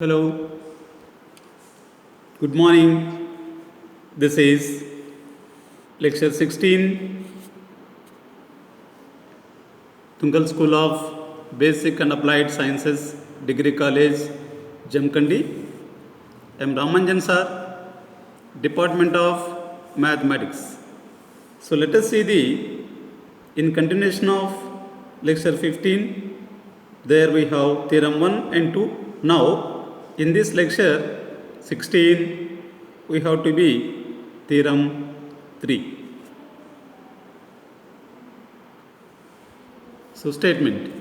Hello, good morning. This is lecture 16, Tungal School of Basic and Applied Sciences, Degree College, Jamkandi. I am Ramanjan sir, Department of Mathematics. So let us see in continuation of lecture 15, there we have theorem 1 and 2. Now, in this lecture 16, we have to be theorem 3. So statement,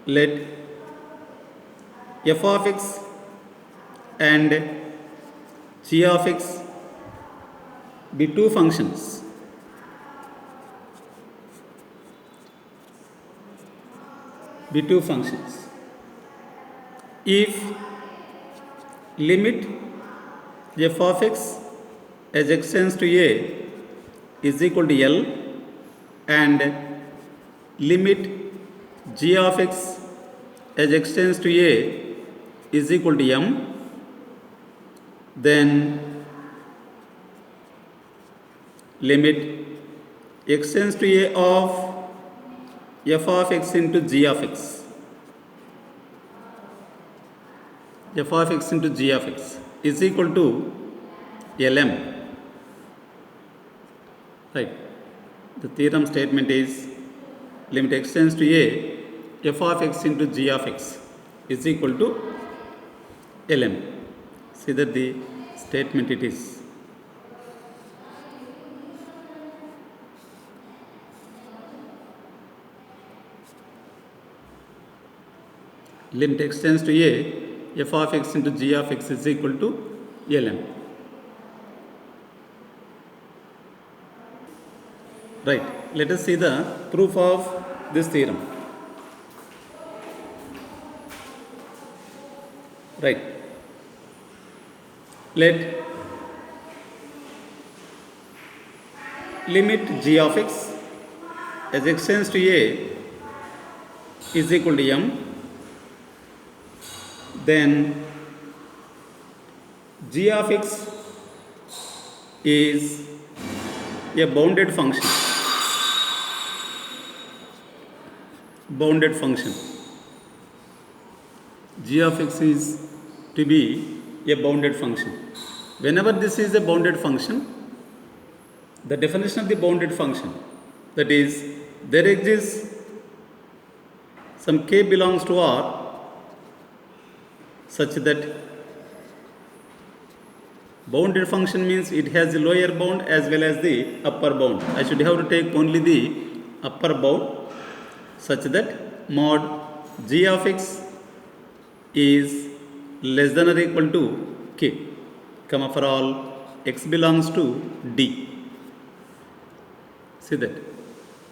let f of x and g of x be two functions if limit f of x as x tends to a is equal to L and limit g of x as x tends to a is equal to M, then limit x tends to a of f of x into g of x, f of x into g of x is equal to Lm. Right. The theorem statement is limit x tends to a f of x into g of x is equal to Lm. See that the statement it is. Limit x tends to a f of x into g of x is equal to Lm. Right. Let us see the proof of this theorem. Right. Let limit g of x as x tends to a is equal to M, then g of x is a bounded function. G of x is to be a bounded function. Whenever this is a bounded function, the definition of the bounded function, that is, there exists some k belongs to R such that bounded function means it has the lower bound as well as the upper bound. I should have to take only the upper bound such that mod g of x is less than or equal to k, comma, for all x belongs to D. See that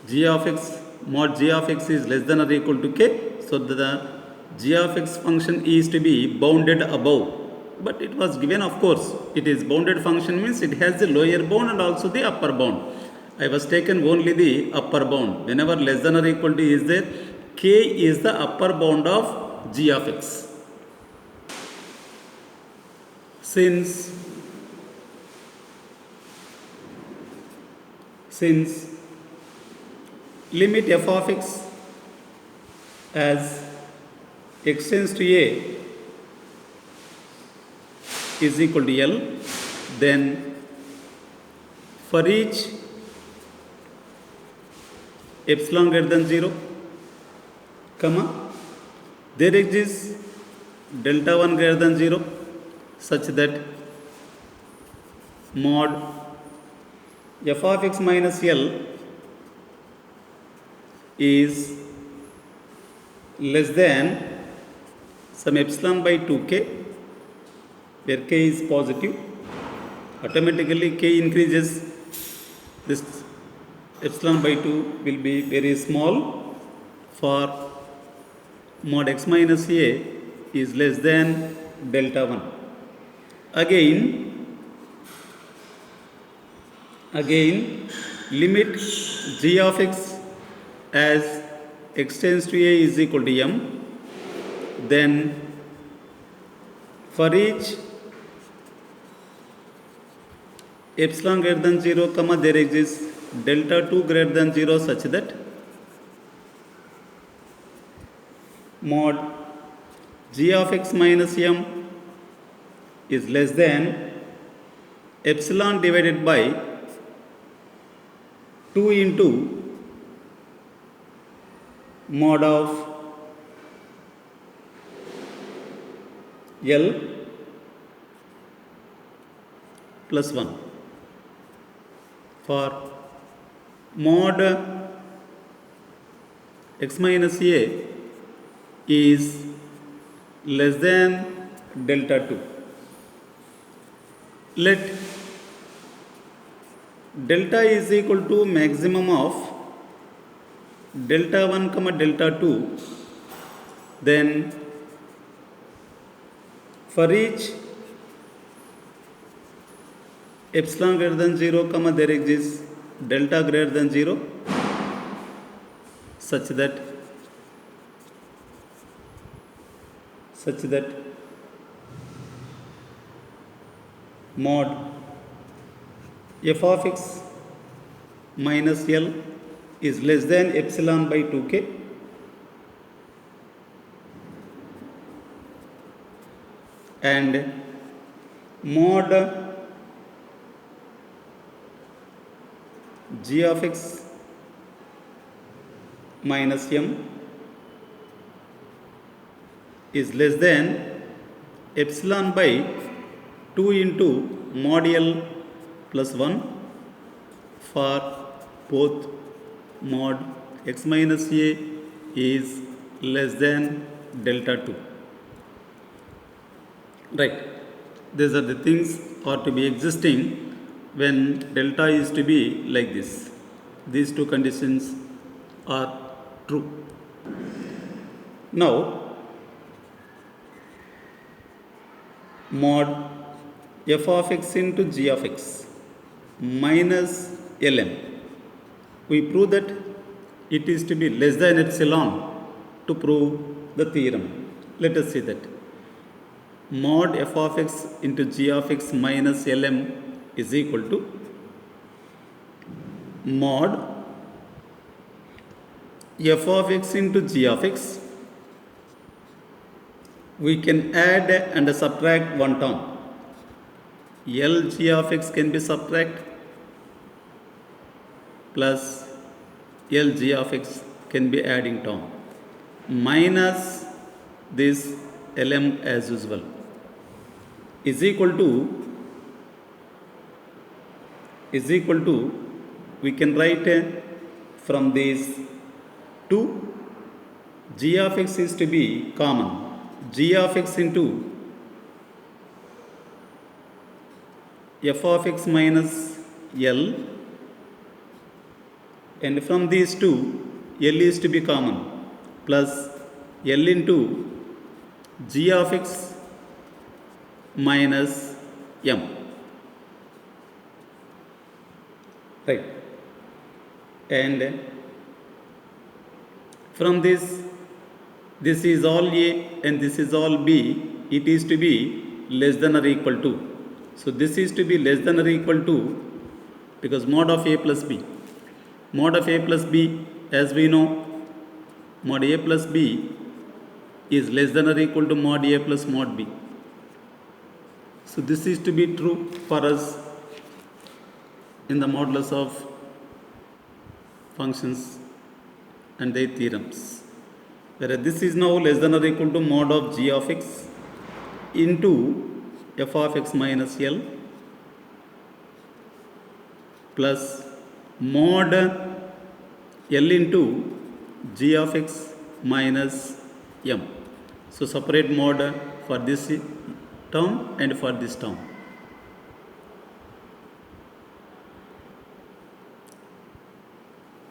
g of x, mod g of x is less than or equal to k, so the g of x function is to be bounded above. But it was given, of course, it is bounded function means it has the lower bound and also the upper bound. I was taken only the upper bound. Whenever less than or equal to is there, k is the upper bound of g of x. Since limit f of x as x tends to a is equal to L, then for each epsilon greater than 0, comma, there exists delta 1 greater than 0 such that mod f of x minus L is less than some epsilon by 2k, where k is positive. Automatically k increases, this epsilon by 2 will be very small for mod x minus a is less than delta 1. Again limit g of x as x tends to a is equal to m, then for each epsilon greater than 0 comma there exists delta 2 greater than 0 such that mod g of x minus m is less than epsilon divided by 2 into mod of L plus 1 for mod x minus a is less than delta 2. Let delta is equal to maximum of delta 1 comma delta 2, then for each epsilon greater than 0 comma there exists delta greater than 0 such that mod f of x minus L is less than epsilon by 2k, and mod g of x minus m is less than epsilon by 2 into mod L plus 1 for both mod x minus a is less than delta 2. Right. These are the things are to be existing when delta is to be like this. These two conditions are true. Now, mod f of x into g of x minus lm. We prove that it is to be less than epsilon to prove the theorem. Let us see that. Mod f of x into g of x minus lm is equal to mod f of x into g of x. We can add and subtract one term. L g of x can be subtract plus L g of x can be adding term minus this lm as usual is equal to we can write from these two g of x is to be common, g of x into f of x minus L, and from these two L is to be common plus L into g of x minus m. Right. And from this is all A and this is all B, it is to be less than or equal to. So this is to be less than or equal to, because mod of A plus B. Mod of A plus B, as we know, mod A plus B is less than or equal to mod A plus mod B. So this is to be true for us in the modulus of functions and their theorems. Whereas this is now less than or equal to mod of g of x into f of x minus L plus mod L into g of x minus m. So separate mod for this term and for this term.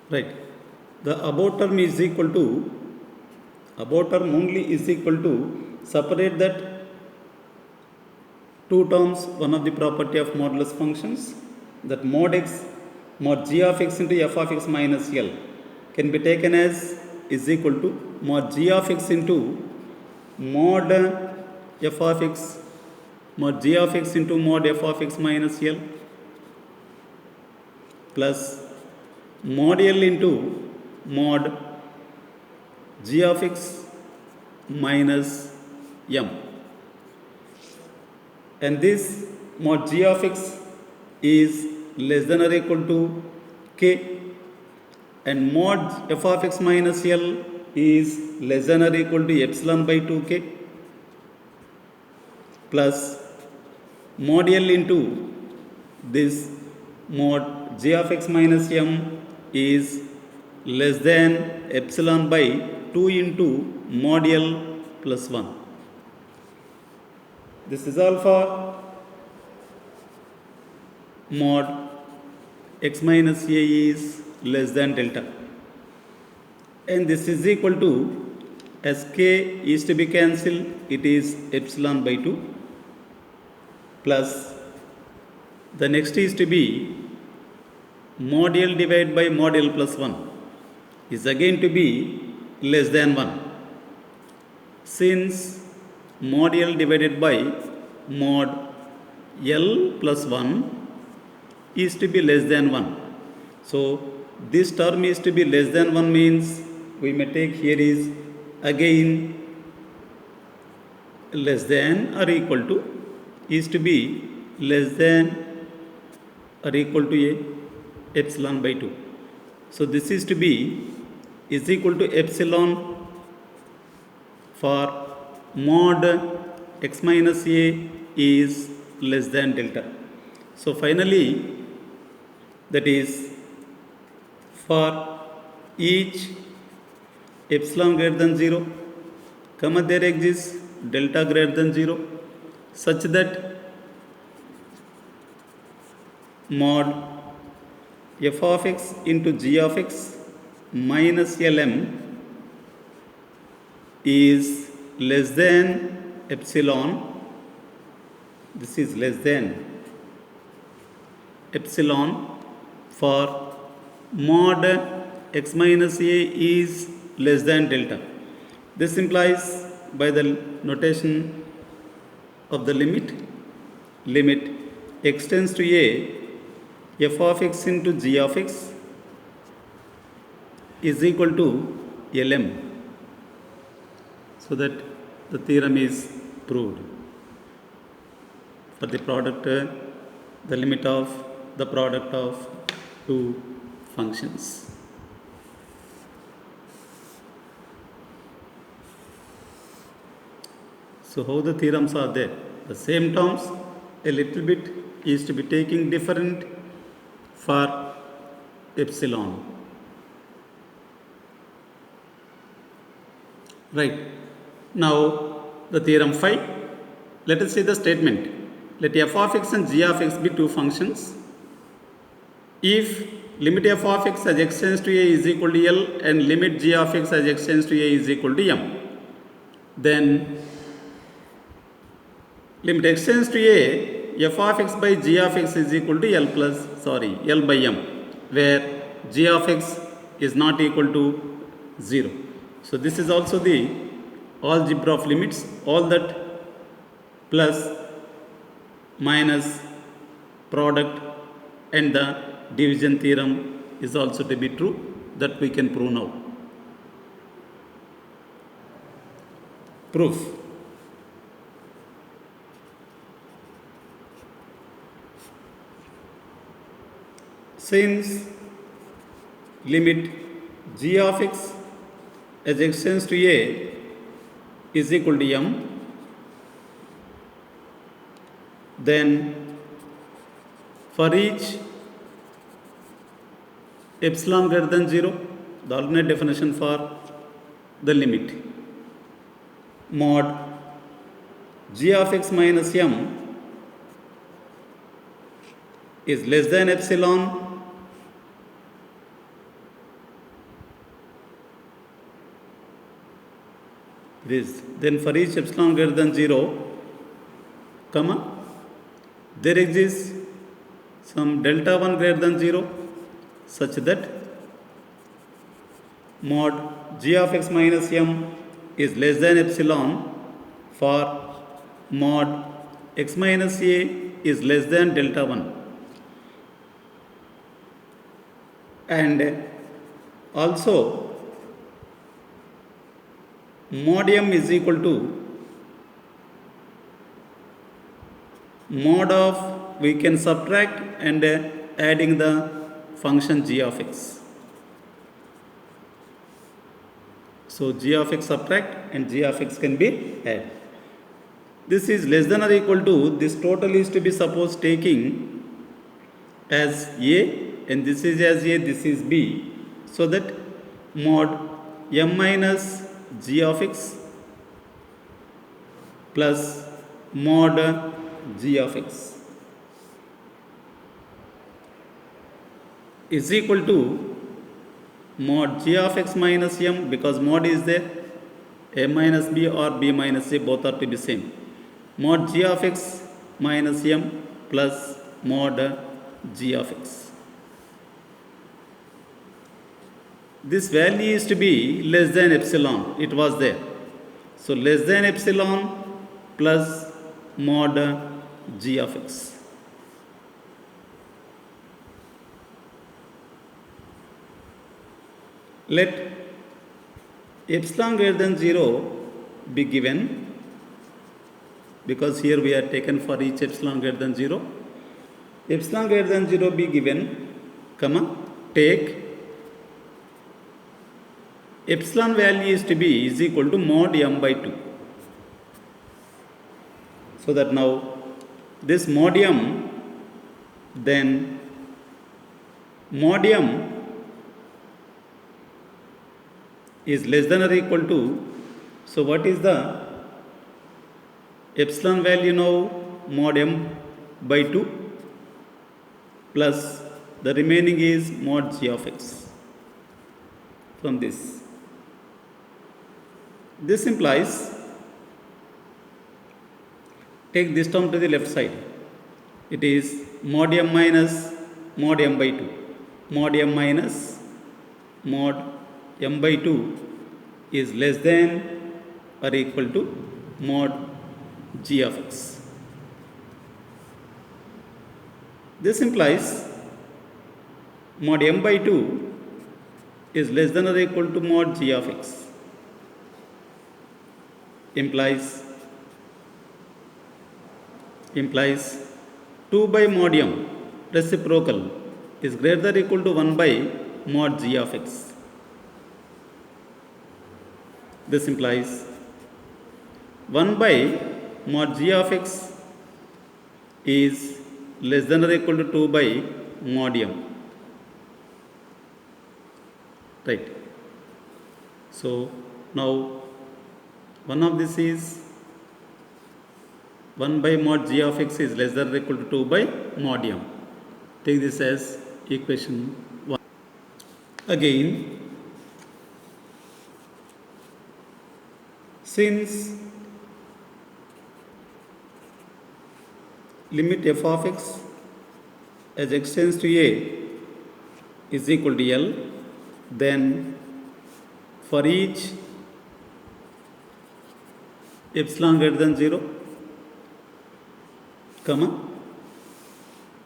Right. The above term is equal to, above term only is equal to, separate that two terms, one of the property of modulus functions, that mod x, mod g of x into f of x minus L can be taken as is equal to mod g of x into mod f of x, mod g of x into mod f of x minus L plus mod L into mod g of x minus m. And this mod g of x is less than or equal to k, and mod f of x minus L is less than or equal to epsilon by 2k plus mod L into this mod g of x minus m is less than epsilon by 2 into mod L plus 1. This is all for mod x minus a is less than delta, and this is equal to, as k is to be cancelled, it is epsilon by 2 plus the next is to be mod L divided by mod L plus 1 is again to be less than 1, since mod L divided by mod L plus 1 is to be less than 1. So this term is to be less than 1 means we may take here is again less than or equal to, is to be less than or equal to a epsilon by 2. So this is to be is equal to epsilon for mod x minus a is less than delta. So finally, that is for each epsilon greater than 0, comma there exists delta greater than 0, such that mod f of x into g of x minus Lm is less than epsilon, this is less than epsilon for mod x minus a is less than delta. This implies by the notation of the limit x tends to a, f of x into g of x is equal to Lm, so that the theorem is proved for the product, the limit of the product of two functions. So how the theorems are there? The same terms, a little bit is to be taking different for epsilon. Right. Now the theorem 5. Let us see the statement. Let f of x and g of x be two functions. If limit f of x as x tends to a is equal to L and limit g of x as x tends to a is equal to m, then limit x tends to a, f of x by g of x is equal to L by m, where g of x is not equal to 0. So this is also the algebra of limits, all that plus minus product and the division theorem is also to be true, that we can prove now. Proof. Since limit g of x as x tends to a is equal to m, then for each epsilon greater than 0, the alternate definition for the limit mod g of x minus m is less than epsilon this, then for each epsilon greater than 0, comma, there exists some delta 1 greater than 0, such that mod g of x minus m is less than epsilon for mod x minus a is less than delta 1, and also mod m is equal to mod of, we can subtract and adding the function g of x. So g of x subtract and g of x can be added. This is less than or equal to, this total is to be suppose taking as a and this is as a, this is b, so that mod m minus g of x plus mod g of x is equal to mod g of x minus m, because mod is there, a minus b or b minus a, both are to be same, mod g of x minus m plus mod g of x. This value is to be less than epsilon, it was there. So less than epsilon plus mod g of x. Let epsilon greater than 0 be given, because here we are taken for each epsilon greater than 0. Epsilon greater than 0 be given, comma, take epsilon value is to be is equal to mod m by 2. So that now this mod m, then mod m is less than or equal to, so what is the epsilon value now, mod m by 2 plus the remaining is mod g of x from this. This implies, take this term to the left side, it is mod m minus mod m by 2, mod m minus mod m by 2 is less than or equal to mod g of x. This implies mod m by 2 is less than or equal to mod g of x, implies 2 by mod m reciprocal is greater than or equal to 1 by mod g of x. This implies 1 by mod g of x is less than or equal to 2 by mod m. Right. So now one of this is 1 by mod g of x is less than or equal to 2 by mod m. Take this as equation 1. Again, since limit f of x as x tends to a is equal to L, then for each epsilon greater than 0, comma,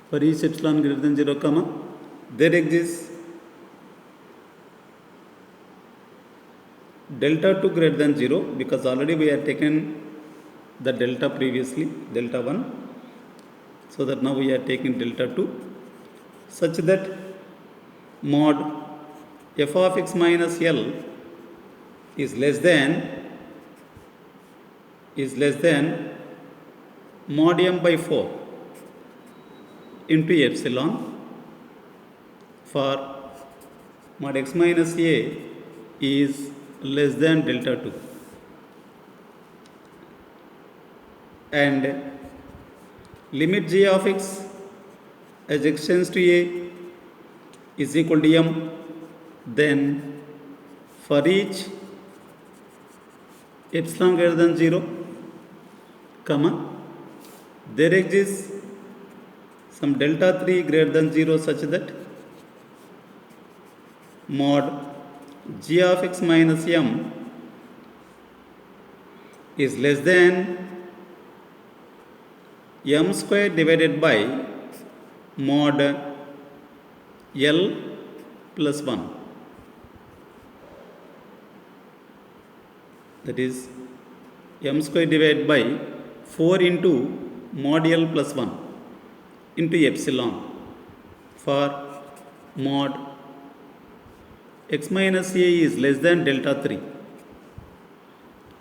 for each epsilon greater than 0, comma, there exists delta 2 greater than 0, because already we have taken the delta previously, delta 1, so that now we are taking delta 2, such that mod f of x minus L is less than mod m by 4 into epsilon for mod x minus a is less than delta 2, and limit g of x as x tends to a is equal to m, then for each epsilon greater than 0, comma, there exists some delta 3 greater than 0 such that mod g of x minus m is less than m square divided by mod L plus 1. That is m square divided by 4 into mod L plus 1 into epsilon for mod x minus a is less than delta 3.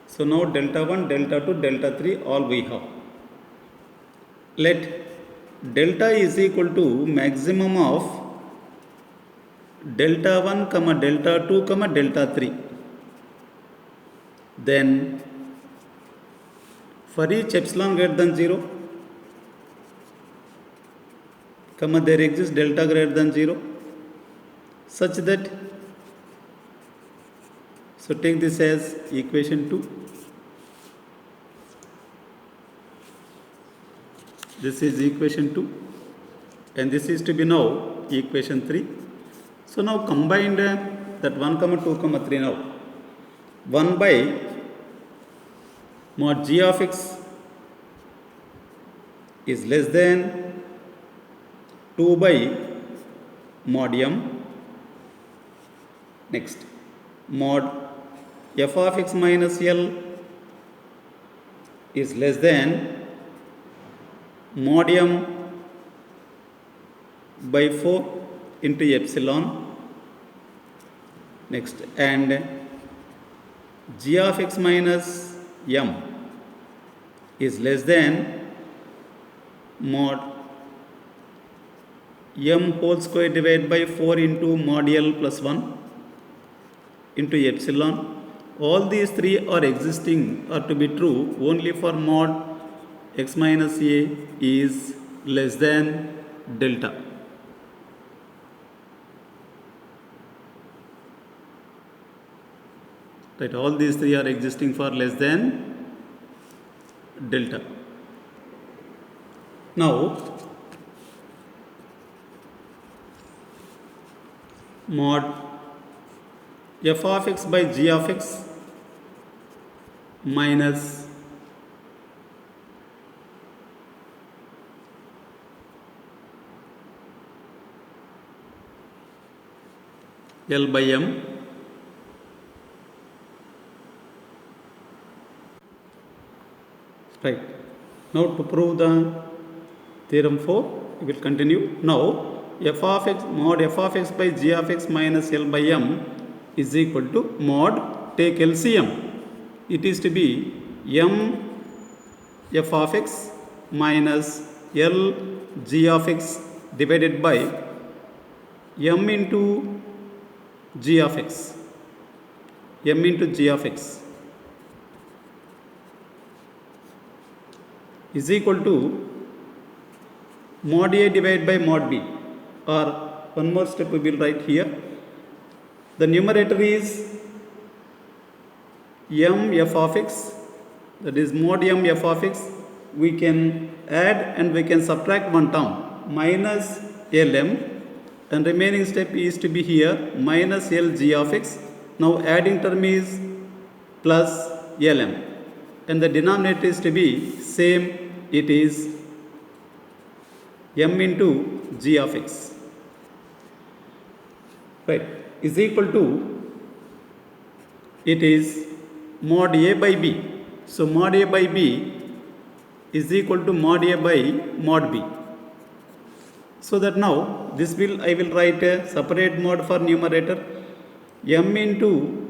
So now delta 1, delta 2, delta 3 all we have. Let delta is equal to maximum of delta 1 comma delta 2 comma delta 3. Then for each epsilon greater than 0 comma there exists delta greater than 0 such that, so take this as equation 2. This is equation 2 and this is to be now equation 3. So now combined that 1 comma 2 comma 3 now 1 by mod g of x is less than 2 by mod m. Next mod f of x minus L is less than mod m by 4 into epsilon. Next, and g of x minus m is less than mod m whole square divided by 4 into mod L plus 1 into epsilon. All these three are existing or to be true only for mod x minus a is less than delta. Right, all these three are existing for less than delta. Now mod f of x by g of x minus L by m right. Now to prove the theorem 4 we will continue. Now f of x mod f of x by g of x minus L by m is equal to mod, take LCM, it is to be m f of x minus L g of x divided by m into g of x, m into g of x is equal to mod a divided by mod b, or one more step we will write here. The numerator is m f of x, that is mod m f of x. We can add and we can subtract one term minus lm, and remaining step is to be here minus L g of x. Now adding term is plus lm and the denominator is to be same, it is m into g of x, right, is equal to, it is mod a by b. So mod a by b is equal to mod a by mod b. So that now this will, I will write a separate mod for numerator, m into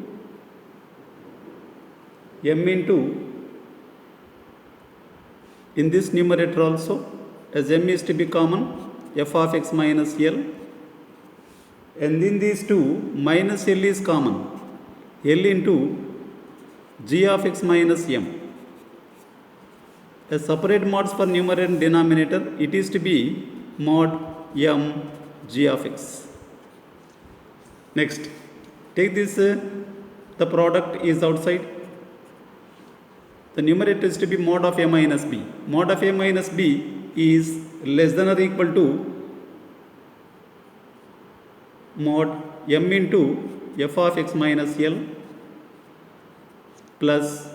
in this numerator also, as m is to be common, f of x minus L, and in these two minus L is common, L into g of x minus m. As separate mods for numerator and denominator, it is to be mod m g of x. Next, take this, the product is outside. The numerator is to be mod of a minus b. Mod of a minus b is less than or equal to mod m into f of x minus L plus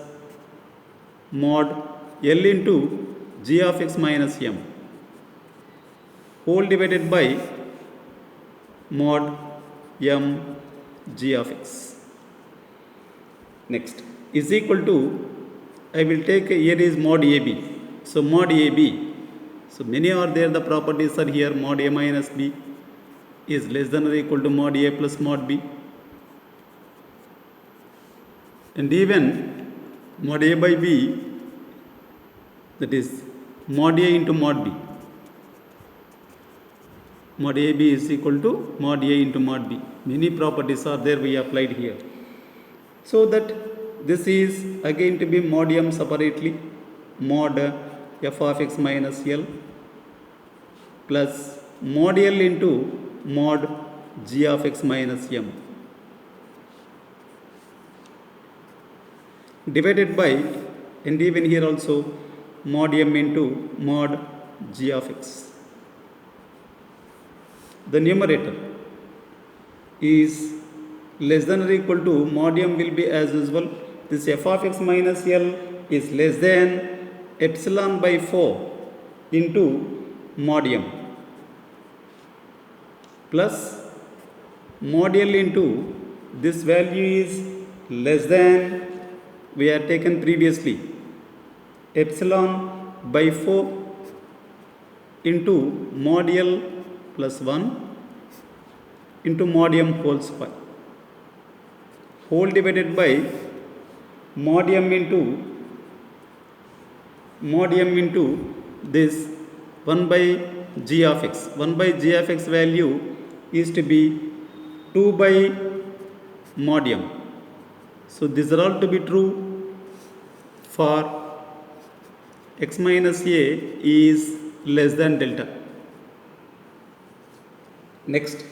mod L into g of x minus m whole divided by mod m g of x. Next is equal to, I will take here is mod AB. So mod AB, so many are there, the properties are here. Mod A minus B is less than or equal to mod A plus mod B, and even mod A by B, that is mod A into mod B. Mod AB is equal to mod A into mod B. Many properties are there, we applied here. So that this is again to be mod m separately, mod f of x minus L plus mod L into mod g of x minus m divided by, and even here also mod m into mod g of x. The numerator is less than or equal to, mod m will be as usual, this f of x minus L is less than epsilon by 4 into mod m plus mod L into, this value is less than, we have taken previously, epsilon by 4 into mod L plus 1 into mod m whole square whole divided by mod m into this 1 by g of x. 1 by g of x value is to be 2 by mod m. So these are all to be true for x minus a is less than delta. Next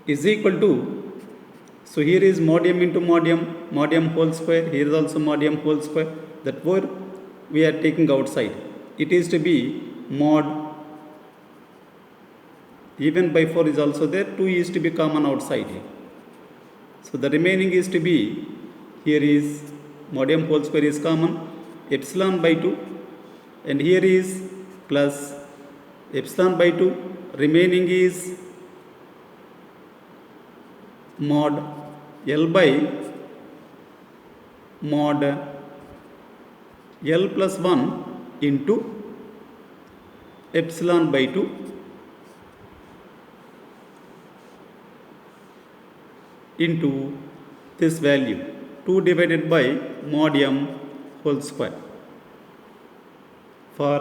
is equal to, so here is mod m into mod m whole square, here is also mod m whole square, that word we are taking outside. It is to be mod, even by 4 is also there, 2 is to be common outside here. So the remaining is to be, here is mod m whole square is common, epsilon by 2, and here is plus epsilon by 2, remaining is mod L by mod L plus 1 into epsilon by 2 into this value 2 divided by mod m whole square for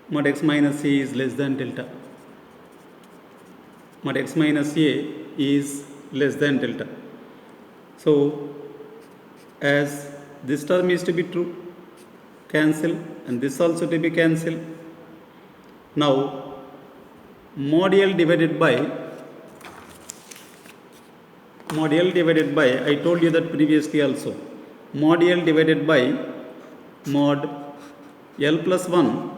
mod x minus a is less than delta. Mod x minus a is less than delta. So as this term is to be true, cancel, and this also to be cancel. Now mod L divided by, I told you that previously also, mod L divided by mod L plus 1,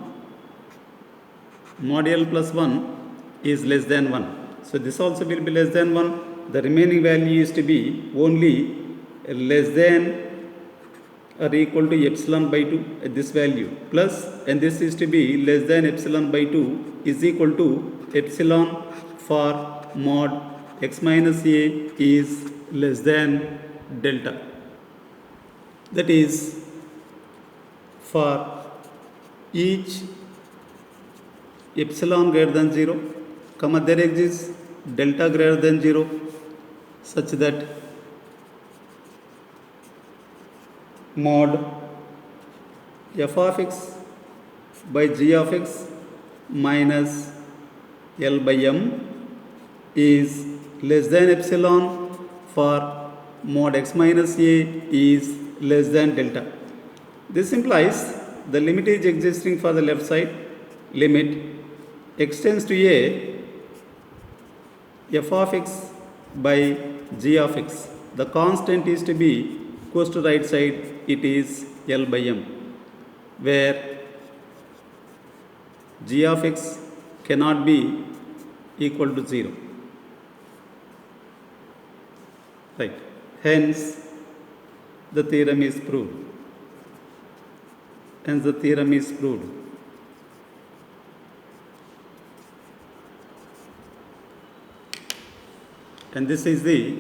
mod L plus 1 is less than 1. So this also will be less than 1. The remaining value is to be only less than or equal to epsilon by 2 at this value, plus, and this is to be less than epsilon by 2 is equal to epsilon for mod x minus a is less than delta. That is, for each epsilon greater than 0, comma, there exists delta greater than 0, such that mod f of x by g of x minus L by m is less than epsilon for mod x minus a is less than delta. This implies the limit is existing for the left side. Limit extends to a f of x by g of x. The constant is to be goes to right side, it is L by m, where g of x cannot be equal to 0. Right. Hence, the theorem is proved. Hence, the theorem is proved. And this is the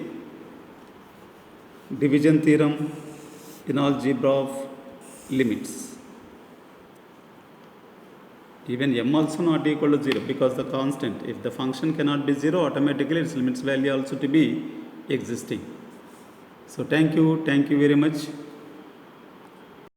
division theorem in algebra of limits. Even m also not equal to 0 because the constant, if the function cannot be 0, automatically its limits value also to be existing. So thank you very much.